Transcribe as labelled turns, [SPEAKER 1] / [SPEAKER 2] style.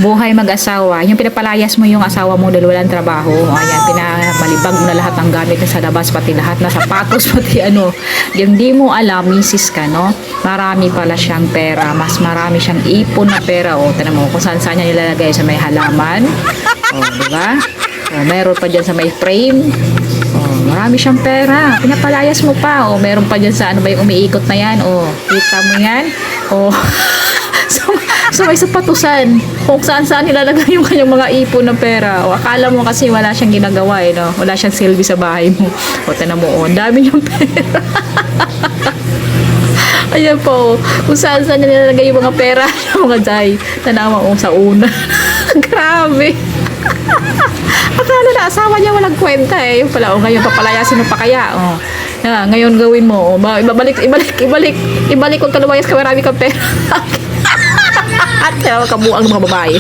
[SPEAKER 1] buhay mag-asawa, yung pinapalayas mo yung asawa mo dahil walang trabaho. Ayan, pinamalibag mo na lahat ng gamit na sa labas, pati lahat na sapatos, pati ano. Yung di mo alam, misis ka, no? Marami pala siyang pera. Mas marami siyang ipon na pera. O, tanong mo kung saan niya nilalagay, sa may halaman. O, diba? O, meron pa dyan sa may frame. O, marami siyang pera. Pinapalayas mo pa. O, meron pa dyan sa ano ba yung umiikot na yan. O, kita mo yan. O, so may sapatusan kung saan nilalagay yung kanyang mga ipon na pera. O akala mo kasi wala siyang ginagawa eh, no? Wala siyang silbi sa bahay mo. O tanan mo, o, ang dami niyang pera. Ayan po, kung saan nilalagay yung mga pera ng mga day. Tanawa mo sa una. Grabe. Akala na asawa niya walang kwenta eh. Yung pala, o ngayon papalayasin mo pa kaya. O, ngayon gawin mo. O, ibalik, huwag ka lumayas ka, marami kang pera. At kabuang mga babae.